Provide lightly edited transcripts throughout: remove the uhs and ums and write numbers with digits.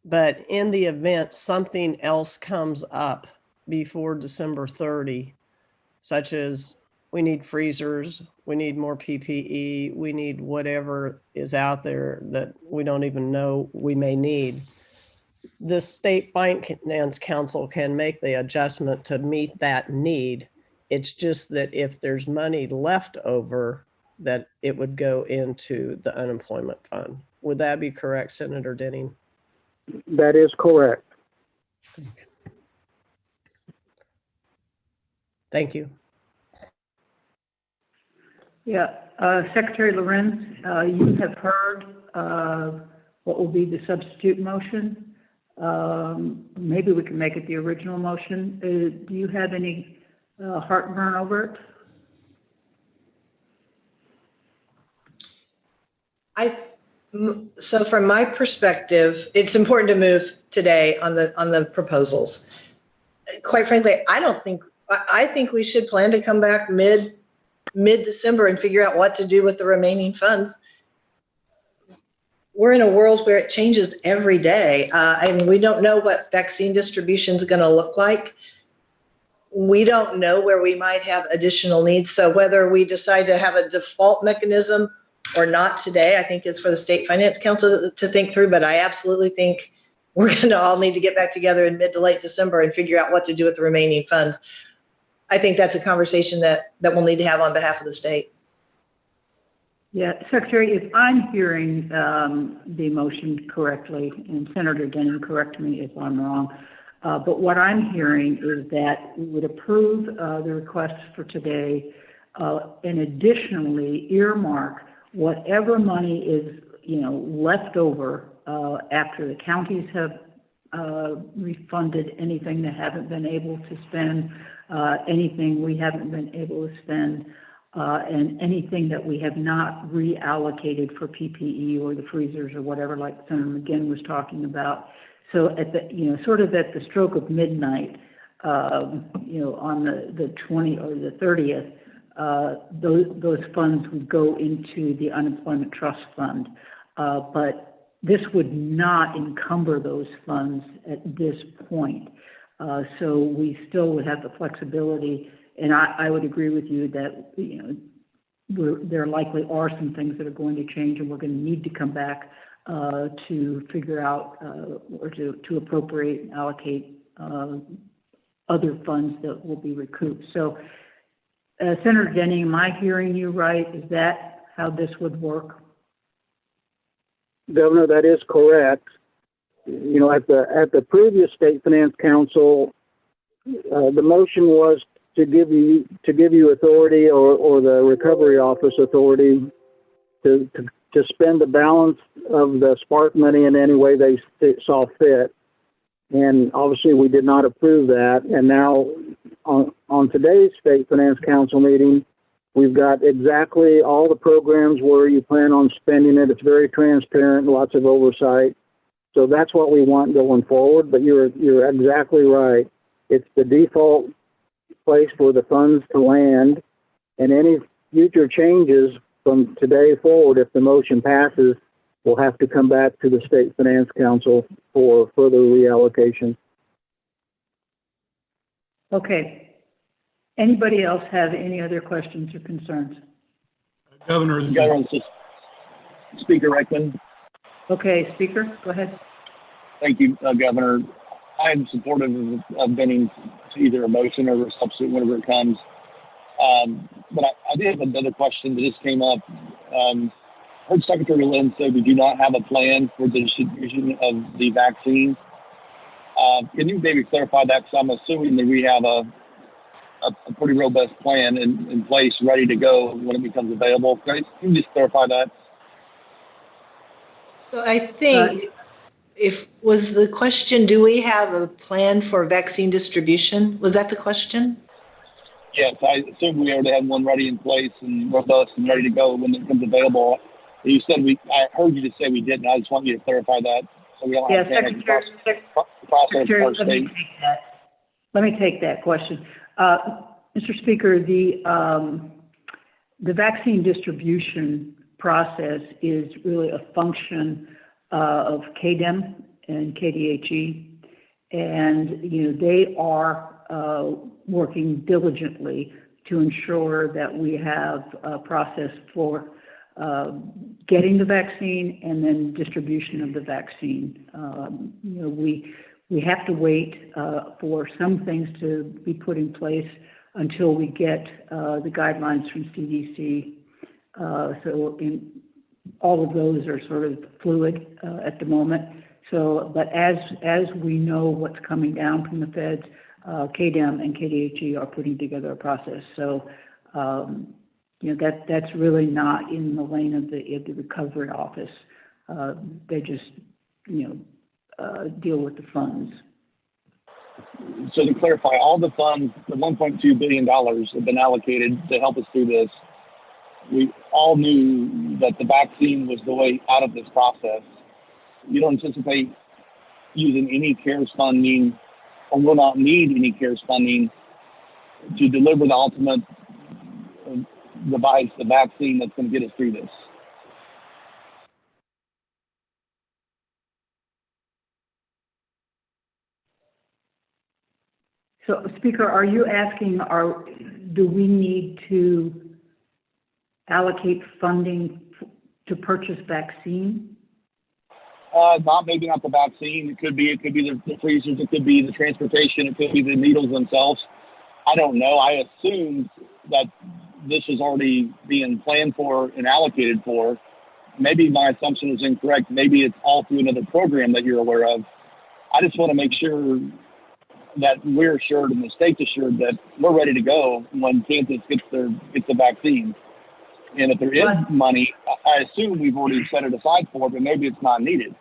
But in the event something else comes up before December 30, such as we need freezers, we need more PPE, we need whatever is out there that we don't even know we may need, the State Finance Council can make the adjustment to meet that need. It's just that if there's money left over, that it would go into the unemployment fund. Would that be correct, Senator Denning? That is correct. Thank you. Yeah, Secretary Lorenz, you have heard what will be the substitute motion. Maybe we can make it the original motion. Do you have any heartburn over it? So from my perspective, it's important to move today on the proposals. Quite frankly, I think we should plan to come back mid-December and figure out what to do with the remaining funds. We're in a world where it changes every day. And we don't know what vaccine distribution is going to look like. We don't know where we might have additional needs. So whether we decide to have a default mechanism or not today, I think is for the State Finance Council to think through. But I absolutely think we're going to all need to get back together in mid to late December and figure out what to do with the remaining funds. I think that's a conversation that we'll need to have on behalf of the state. Yeah, Secretary, if I'm hearing the motion correctly, and Senator Denning, correct me if I'm wrong, but what I'm hearing is that we would approve the request for today and additionally earmark whatever money is, left over after the counties have refunded anything they haven't been able to spend, anything we haven't been able to spend, and anything that we have not reallocated for PPE or the freezers or whatever, like Senator McGinn was talking about. So at the, sort of at the stroke of midnight, on the 20th or the 30th, those funds would go into the Unemployment Trust Fund. But this would not encumber those funds at this point. So we still would have the flexibility, and I would agree with you that there likely are some things that are going to change, and we're going to need to come back to figure out or to appropriate and allocate other funds that will be recouped. So, Senator Denning, am I hearing you right? Is that how this would work? Governor, that is correct. At the previous State Finance Council, the motion was to give you authority or the Recovery Office authority to spend the balance of the spark money in any way they saw fit. And obviously we did not approve that. And now on today's State Finance Council meeting, we've got exactly all the programs where you plan on spending it. It's very transparent, lots of oversight. So that's what we want going forward. But you're exactly right. It's the default place for the funds to land, and any future changes from today forward, if the motion passes, will have to come back to the State Finance Council for further reallocation. Okay. Anybody else have any other questions or concerns? Governor, this is Speaker Reichman. Okay, Speaker, go ahead. Thank you, Governor. I am supportive of Benning to either a motion or a substitute whenever it comes. But I did have another question that just came up. Heard Secretary Lynn say we do not have a plan for the distribution of the vaccine. Can you maybe clarify that? Because I'm assuming that we have a pretty robust plan in place, ready to go when it becomes available. Can you just clarify that? So I think was the question, do we have a plan for vaccine distribution? Was that the question? Yes, I assume we already have one ready in place and robust and ready to go when it becomes available. You said I heard you just say we didn't. I just want you to clarify that so we don't have to have process. Let me take that question. Mr. Speaker, the vaccine distribution process is really a function of KDEM and KDHE. And, they are working diligently to ensure that we have a process for getting the vaccine and then distribution of the vaccine. We have to wait for some things to be put in place until we get the guidelines from CDC. So all of those are sort of fluid at the moment. So, but as we know what's coming down from the feds, KDEM and KDHE are putting together a process. So, that's really not in the lane of the recovery office. They just, deal with the funds. So to clarify, all the funds, the $1.2 billion have been allocated to help us through this. We all knew that the vaccine was the way out of this process. You don't anticipate using any CARES funding, or will not need any CARES funding to deliver the ultimate device, the vaccine that's going to get us through this. So, Speaker, are you asking, do we need to allocate funding to purchase vaccine? Maybe not the vaccine. It could be the freezers. It could be the transportation. It could be the needles themselves. I don't know. I assumed that this is already being planned for and allocated for. Maybe my assumption is incorrect. Maybe it's all through another program that you're aware of. I just want to make sure that we're assured and the state's assured that we're ready to go when Kansas gets the vaccine. And if there is money, I assume we've already set it aside for it, but maybe it's not needed.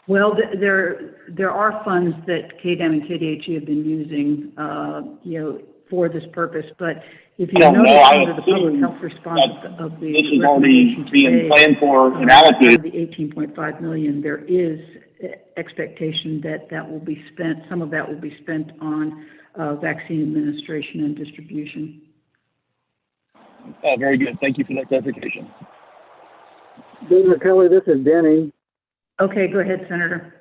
Well, there are funds that KDEM and KDHE have been using, for this purpose. But if you notice under the public health response of the this is already being today, planned for and allocated. The $18.5 million, there is expectation that will be spent. Some of that will be spent on vaccine administration and distribution. Very good. Thank you for that clarification. Governor Kelly, this is Denny. Okay, go ahead, Senator.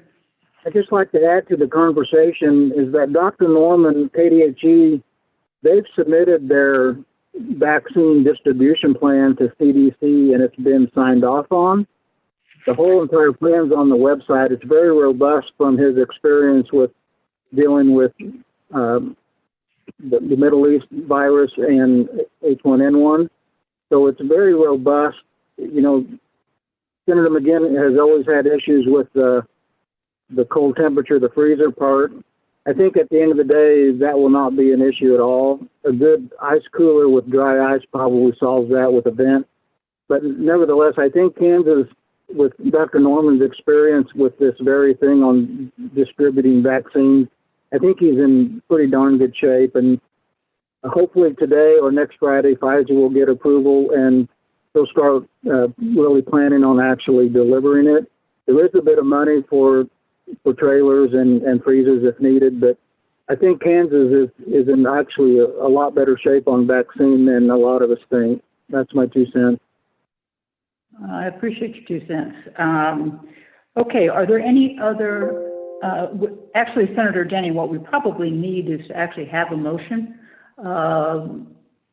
I'd just like to add to the conversation is that Dr. Norman, KDHE, they've submitted their vaccine distribution plan to CDC and it's been signed off on. The whole entire plan's on the website. It's very robust from his experience with dealing with the Middle East virus and H1N1. So it's very robust. Senator McGinn has always had issues with the cold temperature, the freezer part. I think at the end of the day, that will not be an issue at all. A good ice cooler with dry ice probably solves that with a vent. But nevertheless, I think Kansas, with Dr. Norman's experience with this very thing on distributing vaccines, I think he's in pretty darn good shape. And hopefully today or next Friday, Pfizer will get approval and they'll start really planning on actually delivering it. There is a bit of money for trailers and freezers if needed, but I think Kansas is in actually a lot better shape on vaccine than a lot of us think. That's my 2 cents. I appreciate your 2 cents. Okay, are there any other, actually, Senator Denny, what we probably need is to actually have a motion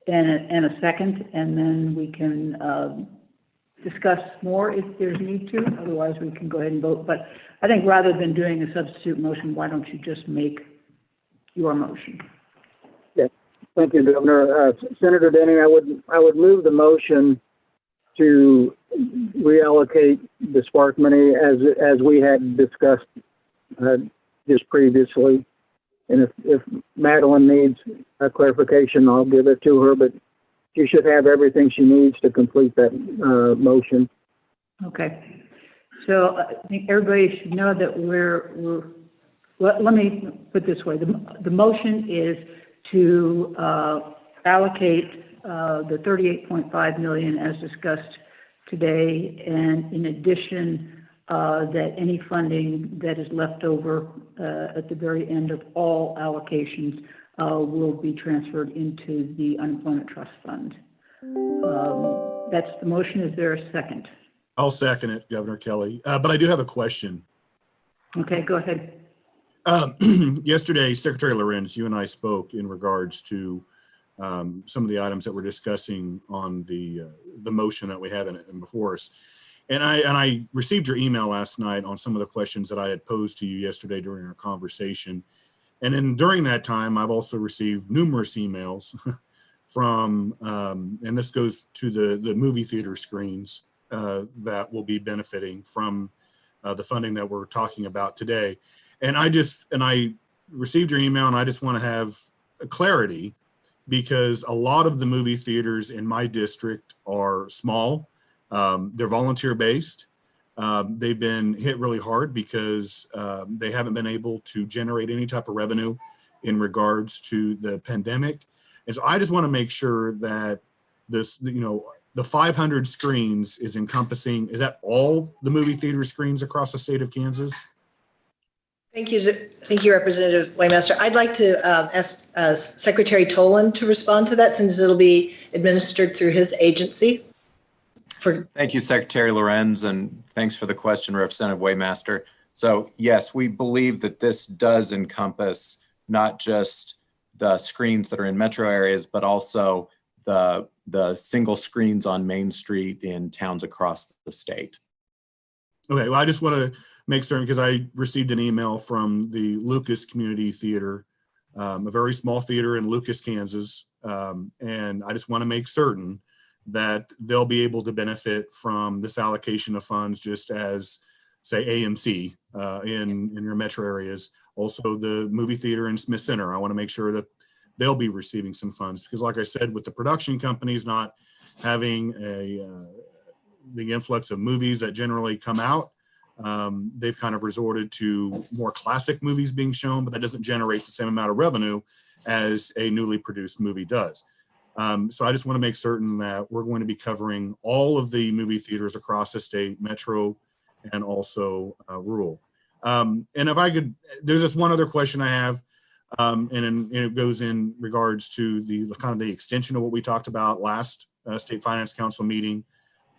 and a second, and then we can discuss more if there's need to. Otherwise, we can go ahead and vote. But I think rather than doing a substitute motion, why don't you just make your motion? Yeah, thank you, Governor. Senator Denny, I would move the motion to reallocate the spark money as we had discussed just previously. And if Madeline needs a clarification, I'll give it to her, but she should have everything she needs to complete that motion. Okay. So I think everybody should know that let me put it this way. The motion is to allocate the $38.5 million as discussed today, and in addition, that any funding that is left over at the very end of all allocations will be transferred into the Unemployment Trust Fund. That's the motion. Is there a second? I'll second it, Governor Kelly. But I do have a question. Okay, go ahead. Yesterday, Secretary Lorenz, you and I spoke in regards to some of the items that we're discussing on the motion that we have in before us. And I received your email last night on some of the questions that I had posed to you yesterday during our conversation. And then during that time, I've also received numerous emails from, and this goes to the movie theater screens that will be benefiting from the funding that we're talking about today. And I received your email, and I just want to have clarity, because a lot of the movie theaters in my district are small. They're volunteer based. They've been hit really hard because they haven't been able to generate any type of revenue in regards to the pandemic. And so I just want to make sure that this, the 500 screens is encompassing, is that all the movie theater screens across the state of Kansas? Thank you, Representative Waymaster. I'd like to ask Secretary Tolan to respond to that, since it'll be administered through his agency. Thank you, Secretary Lorenz, and thanks for the question, Representative Waymaster. So yes, we believe that this does encompass not just the screens that are in metro areas, but also the single screens on Main Street in towns across the state. Okay, well, I just want to make certain, because I received an email from the Lucas Community Theater, a very small theater in Lucas, Kansas, and I just want to make certain that they'll be able to benefit from this allocation of funds, just as, say, AMC in your metro areas. Also, the movie theater in Smith Center, I want to make sure that they'll be receiving some funds, because like I said, with the production companies not having the influx of movies that generally come out, they've kind of resorted to more classic movies being shown, but that doesn't generate the same amount of revenue as a newly produced movie does. So I just want to make certain that we're going to be covering all of the movie theaters across the state, metro and also rural. And if I could, there's just one other question I have, and it goes in regards to the kind of the extension of what we talked about last State Finance Council meeting.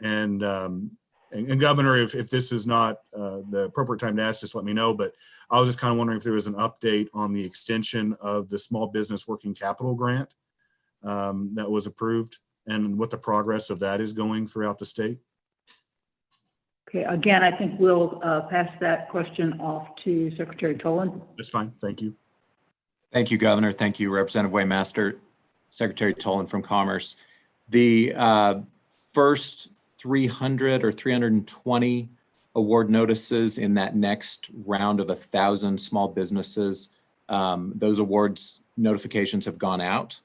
And Governor, if this is not the appropriate time to ask, just let me know. But I was just kind of wondering if there was an update on the extension of the Small Business Working Capital Grant that was approved, and what the progress of that is going throughout the state. Okay, again, I think we'll pass that question off to Secretary Tolan. That's fine. Thank you. Thank you, Governor. Thank you, Representative Waymaster. Secretary Tolan from Commerce. The first 300 or 320 award notices in that next round of 1,000 small businesses, those awards notifications have gone out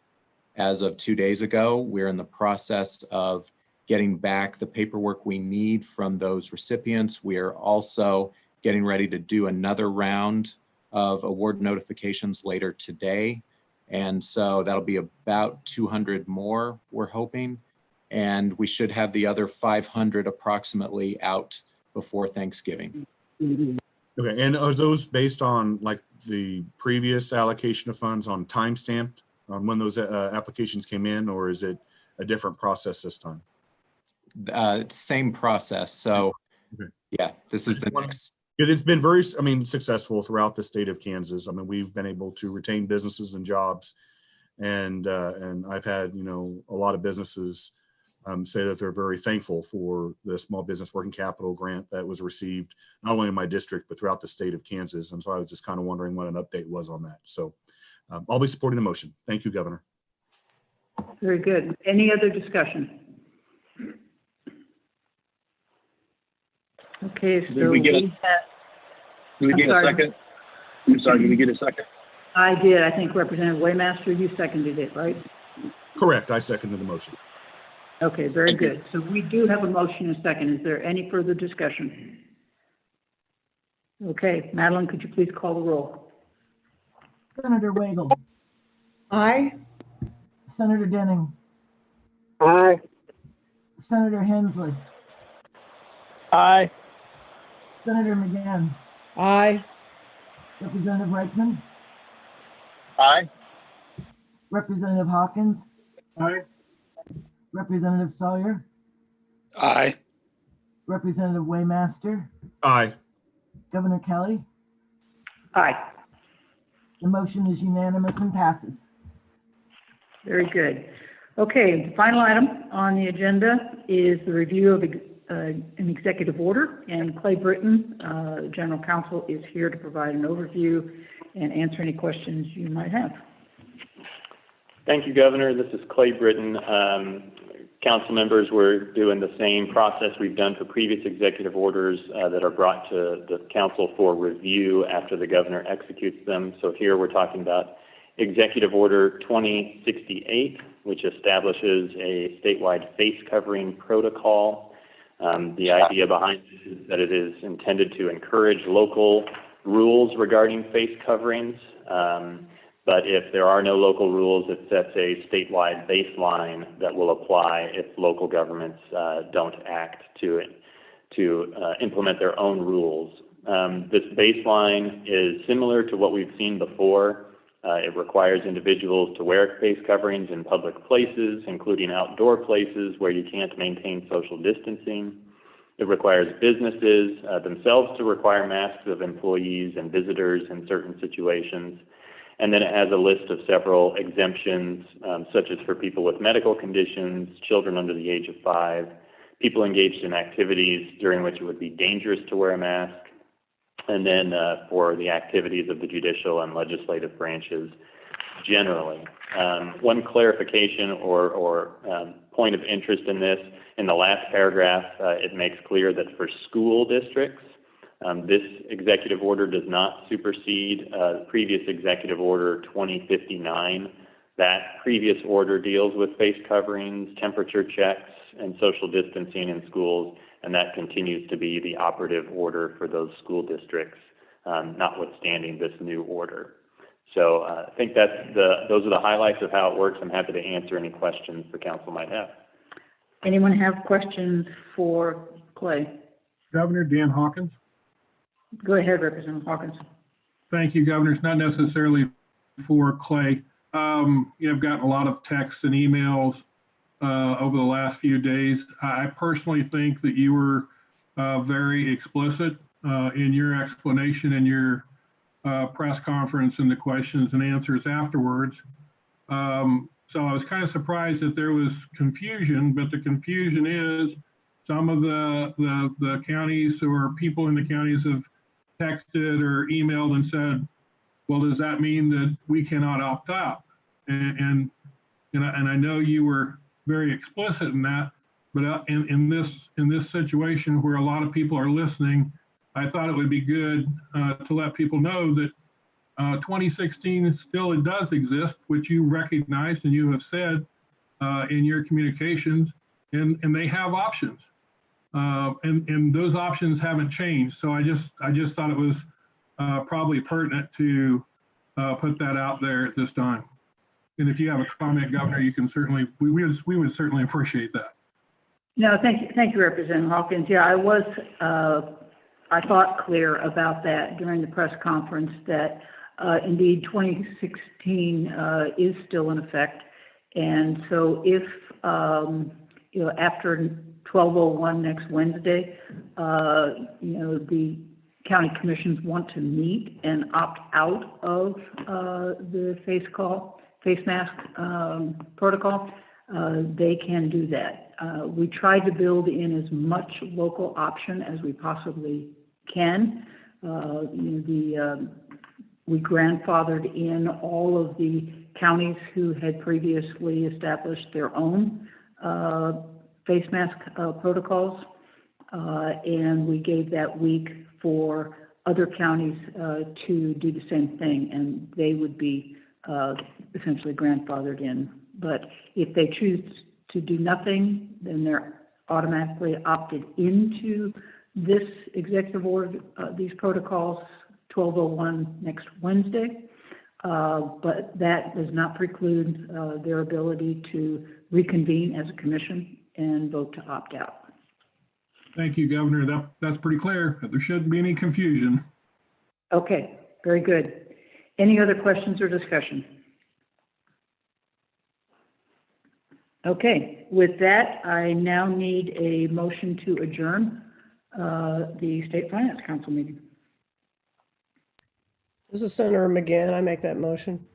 as of 2 days ago. We're in the process of getting back the paperwork we need from those recipients. We are also getting ready to do another round of award notifications later today. And so that'll be about 200 more, we're hoping. And we should have the other 500 approximately out before Thanksgiving. Okay, and are those based on like the previous allocation of funds on timestamp on when those applications came in, or is it a different process this time? Same process. So okay. Yeah, this is the next. Because it's been very, successful throughout the state of Kansas. I mean, we've been able to retain businesses and jobs, and I've had, a lot of businesses say that they're very thankful for the Small Business Working Capital Grant that was received, not only in my district, but throughout the state of Kansas. And so I was just kind of wondering what an update was on that. So I'll be supporting the motion. Thank you, Governor. Very good. Any other discussion? Okay, so Did we get a second? I'm sorry, did we get a second? I did. I think Representative Waymaster, you seconded it, right? Correct. I seconded the motion. Okay, very good. So we do have a motion and a second. Is there any further discussion? Okay, Madeline, could you please call the roll? Senator Wagle. Aye. Senator Denning. Aye. Senator Hensley. Aye. Senator McGann. Aye. Representative Reichman. Aye. Representative Hawkins. Aye. Representative Sawyer. Aye. Representative Waymaster. Aye. Governor Kelly. Aye. The motion is unanimous and passes. Very good. Okay, the final item on the agenda is the review of an executive order, and Clay Britton, General Counsel, is here to provide an overview and answer any questions you might have. Thank you, Governor. This is Clay Britton. Council members, we're doing the same process we've done for previous executive orders that are brought to the council for review after the governor executes them. So here we're talking about Executive Order 2068, which establishes a statewide face covering protocol. The idea behind this is that it is intended to encourage local rules regarding face coverings. But if there are no local rules, it sets a statewide baseline that will apply if local governments don't act to implement their own rules. This baseline is similar to what we've seen before. It requires individuals to wear face coverings in public places, including outdoor places where you can't maintain social distancing. It requires businesses themselves to require masks of employees and visitors in certain situations. And then it has a list of several exemptions, such as for people with medical conditions, children under the age of 5, people engaged in activities during which it would be dangerous to wear a mask, and then for the activities of the judicial and legislative branches generally. One clarification or point of interest in this, in the last paragraph, it makes clear that for school districts, this executive order does not supersede previous executive order 2059. That previous order deals with face coverings, temperature checks, and social distancing in schools, and that continues to be the operative order for those school districts, notwithstanding this new order. So I think those are the highlights of how it works. I'm happy to answer any questions the council might have. Anyone have questions for Clay? Governor Dan Hawkins. Go ahead, Representative Hawkins. Thank you, Governor. It's not necessarily for Clay. I've gotten a lot of texts and emails over the last few days. I personally think that you were very explicit in your explanation and your press conference and the questions and answers afterwards. So I was kind of surprised that there was confusion, but the confusion is some of the counties or people in the counties have texted or emailed and said, well, does that mean that we cannot opt out? And I know you were very explicit in that, but in this situation where a lot of people are listening, I thought it would be good to let people know that 2016 still it does exist, which you recognized and you have said in your communications, and they have options. And those options haven't changed. So I just thought it was probably pertinent to put that out there at this time. And if you have a comment, Governor, you can certainly, we would certainly appreciate that. No, thank you, Representative Hawkins. Yeah, I thought clear about that during the press conference that indeed 2016 is still in effect. And so if, after 12:01 next Wednesday, the county commissions want to meet and opt out of the face mask protocol, they can do that. We tried to build in as much local option as we possibly can. We grandfathered in all of the counties who had previously established their own face mask protocols, and we gave that week for other counties to do the same thing, and they would be essentially grandfathered in. But if they choose to do nothing, then they're automatically opted into this executive order, these protocols, 12:01 next Wednesday. But that does not preclude their ability to reconvene as a commission and vote to opt out. Thank you, Governor. That's pretty clear. There shouldn't be any confusion. Okay, very good. Any other questions or discussion? Okay, with that, I now need a motion to adjourn the State Finance Council meeting. This is Senator McGinn. I make that motion.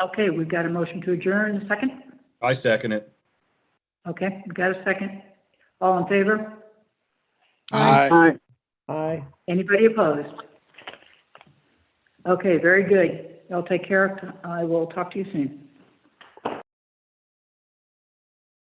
Okay, we've got a motion to adjourn. A second? I second it. Okay, we've got a second. All in favor? Aye. Aye. Anybody opposed? Okay, very good. Y'all take care. I will talk to you soon.